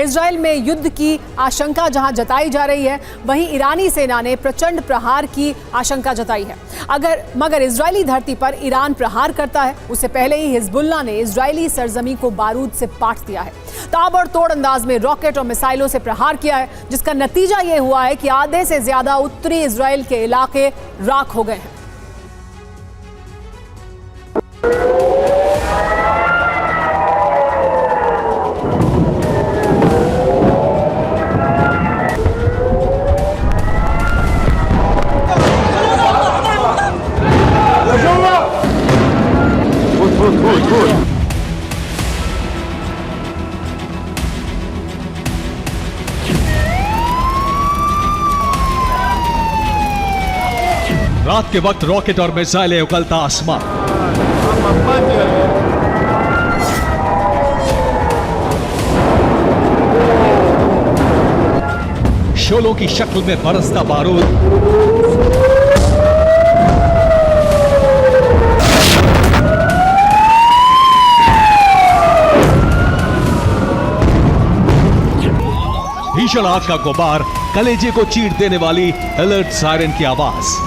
Israel में युद्ध की आशंका जहां जताई जा रही है, वहीं ईरानी सेना ने प्रचंड प्रहार की आशंका जताई है। मगर इजरायली धरती पर ईरान प्रहार करता है, उससे पहले ही हिजबुल्लाह ने इजरायली सरजमी को बारूद से पाट दिया है। ताबड़तोड़ अंदाज में रॉकेट और मिसाइलों से प्रहार किया है, जिसका नतीजा यह हुआ है कि आधे से ज्यादा उत्तरी इजराइल के इलाके राख हो गए हैं। रात के वक्त रॉकेट और मिसाइलें उगलता आसमान। शोलों की शक्ल में बरसता बारूद। भीषण आग का गुबार, कलेजे को चीर देने वाली अलर्ट सायरन की आवाज।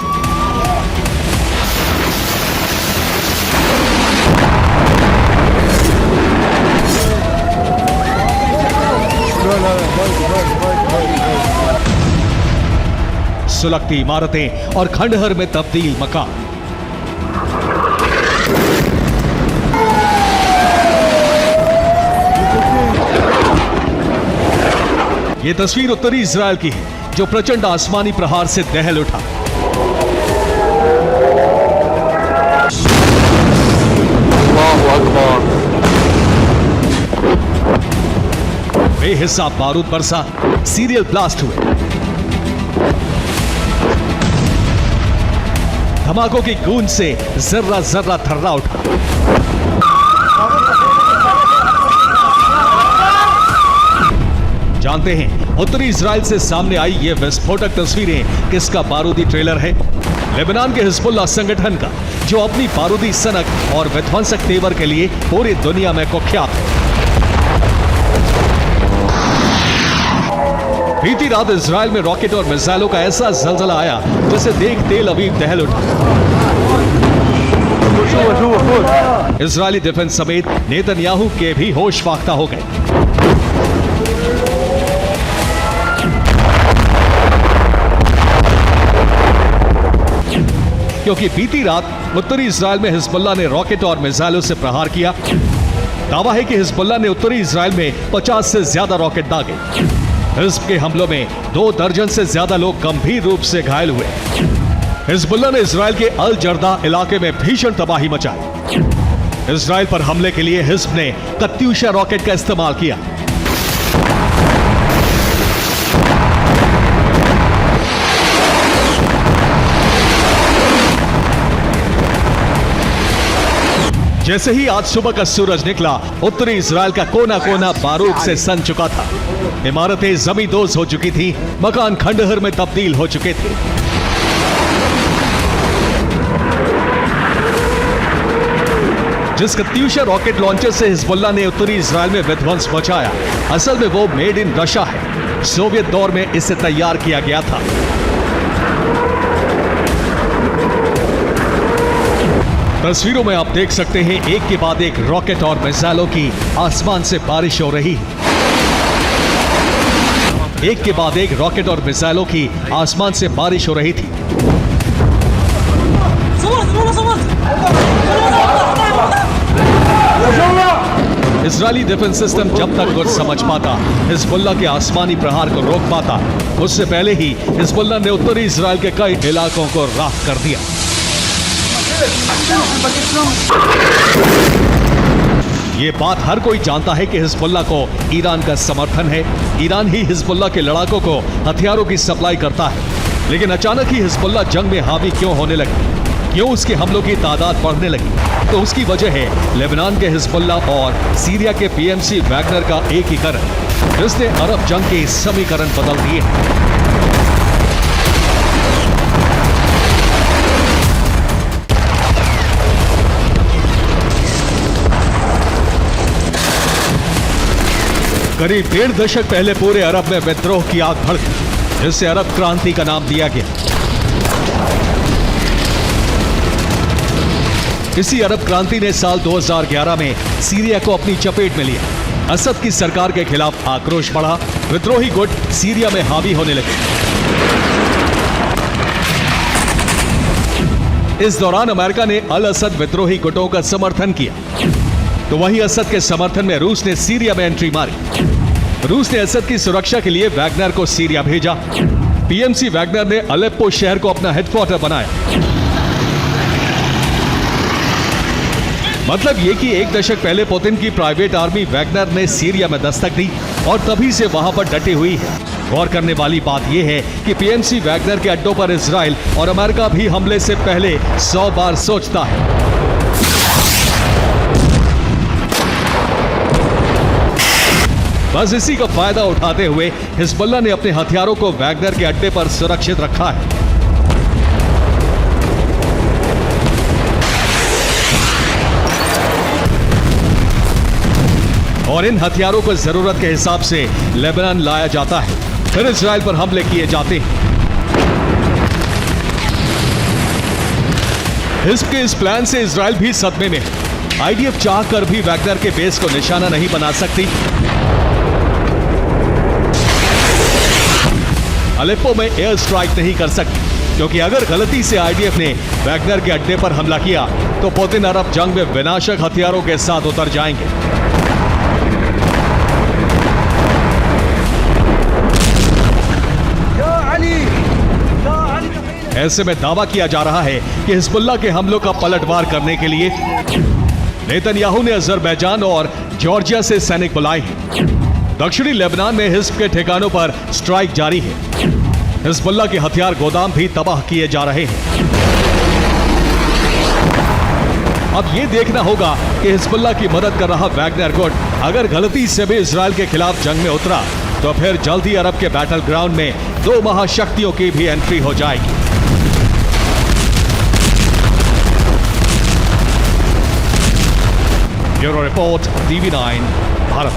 सुलगती इमारतें और खंडहर में तब्दील मकान। ये तस्वीर उत्तरी इजराइल की है, जो प्रचंड आसमानी प्रहार से दहल उठा। बेहिसाब बारूद बरसा, सीरियल ब्लास्ट हुए। धमाकों की गूंज से जर्रा जर्रा थर्रा उठा। जानते हैं उत्तरी इजराइल से सामने आई ये विस्फोटक तस्वीरें किसका बारूदी ट्रेलर है? लेबनान के हिजबुल्लाह संगठन का, जो अपनी बारूदी सनक और विध्वंसक तेवर के लिए पूरी दुनिया में कुख्यात है। बीती रात इजराइल में रॉकेट और मिसाइलों का ऐसा जलजला आया जिसे देख तेल अवीव दहल उठा। इजरायली डिफेंस समेत नेतन्याहू के भी होश फाख्ता हो गए। क्योंकि बीती रात उत्तरी इजराइल में हिजबुल्लाह ने रॉकेट और मिसाइलों से प्रहार किया। दावा है कि हिजबुल्लाह ने उत्तरी इजराइल में 50 से ज्यादा रॉकेट दागे। हिज्ब के हमलों में 2 दर्जन से ज्यादा लोग गंभीर रूप से घायल हुए। हिजबुल्लाह ने इजराइल के अल जर्दा इलाके में भीषण तबाही मचाई। इजराइल पर हमले के लिए हिज्ब ने कत्यूशा रॉकेट का इस्तेमाल किया। जैसे ही आज सुबह का सूरज निकला, उत्तरी इजराइल का कोना कोना बारूद से सन चुका था। इमारतें जमींदोज हो चुकी थी, मकान खंडहर में तब्दील हो चुके थे। जिस कत्यूशा रॉकेट लॉन्चर से हिजबुल्लाह ने उत्तरी इजराइल में विध्वंस मचाया, असल में वो मेड इन रशिया है। सोवियत दौर में इसे तैयार किया गया था। तस्वीरों में आप देख सकते हैं एक के बाद एक रॉकेट और मिसाइलों की आसमान से बारिश हो रही है। एक के बाद एक रॉकेट और मिसाइलों की आसमान से बारिश हो रही थी। इजरायली डिफेंस सिस्टम जब तक कुछ समझ पाता, हिजबुल्लाह के आसमानी प्रहार को रोक पाता, उससे पहले ही हिजबुल्लाह ने उत्तरी इजराइल के कई इलाकों को राख कर दिया। ये बात हर कोई जानता है कि हिजबुल्लाह को ईरान का समर्थन है। ईरान ही हिजबुल्लाह के लड़ाकों को हथियारों की सप्लाई करता है। लेकिन अचानक ही हिजबुल्लाह जंग में हावी क्यों होने लगी? क्यों उसके हमलों की तादाद बढ़ने लगी? तो उसकी वजह है लेबनान के हिजबुल्लाह और सीरिया के पीएमसी वैगनर का एकीकरण, जिसने अरब जंग के समीकरण बदल दिए। करीब 1.5 दशक पहले पूरे अरब में विद्रोह की आग भड़की, जिससे अरब क्रांति का नाम दिया गया। इसी अरब क्रांति ने साल 2011 में सीरिया को अपनी चपेट में लिया। असद की सरकार के खिलाफ आक्रोश बढ़ा, विद्रोही गुट सीरिया में हावी होने लगे। इस दौरान अमेरिका ने अल असद विद्रोही गुटों का समर्थन किया, तो वहीं असद के समर्थन में रूस ने सीरिया में एंट्री मारी। रूस ने असद की सुरक्षा के लिए वैगनर को सीरिया भेजा। पीएमसी वैगनर ने अलेप्पो शहर को अपना हेडक्वार्टर बनाया। मतलब ये कि 1 दशक पहले पुतिन की प्राइवेट आर्मी वैगनर ने सीरिया में दस्तक दी और तभी से वहां पर डटी हुई है। गौर करने वाली बात यह है कि पीएमसी वैगनर के अड्डों पर इजराइल और अमेरिका भी हमले से पहले 100 बार सोचता है। बस इसी का फायदा उठाते हुए हिजबुल्लाह ने अपने हथियारों को वैगनर के अड्डे पर सुरक्षित रखा है। और इन हथियारों को जरूरत के हिसाब से लेबनान लाया जाता है, फिर इजराइल पर हमले किए जाते हैं। हिज़्ब के इस प्लान से इजराइल भी सदमे में है। आईडीएफ चाहकर भी वैगनर के बेस को निशाना नहीं बना सकती। अलेप्पो में एयर स्ट्राइक नहीं कर सकती, क्योंकि अगर गलती से आईडीएफ ने वैगनर के अड्डे पर हमला किया तो पुतिन अरब जंग में विनाशक हथियारों के साथ उतर जाएंगे। ऐसे में दावा किया जा रहा है कि हिजबुल्लाह के हमलों का पलटवार करने के लिए नेतन्याहू ने अजरबैजान और जॉर्जिया से सैनिक बुलाए हैं। दक्षिणी लेबनान में हिज़्ब के ठिकानों पर स्ट्राइक जारी है। हिजबुल्लाह के हथियार गोदाम भी तबाह किए जा रहे हैं। अब यह देखना होगा कि हिजबुल्लाह की मदद कर रहा वैगनर गुट अगर गलती से भी इजराइल के खिलाफ जंग में उतरा तो फिर जल्दी अरब के बैटल ग्राउंड में 2 महाशक्तियों की भी एंट्री हो जाएगी। Bureau report, TV9, Bharat.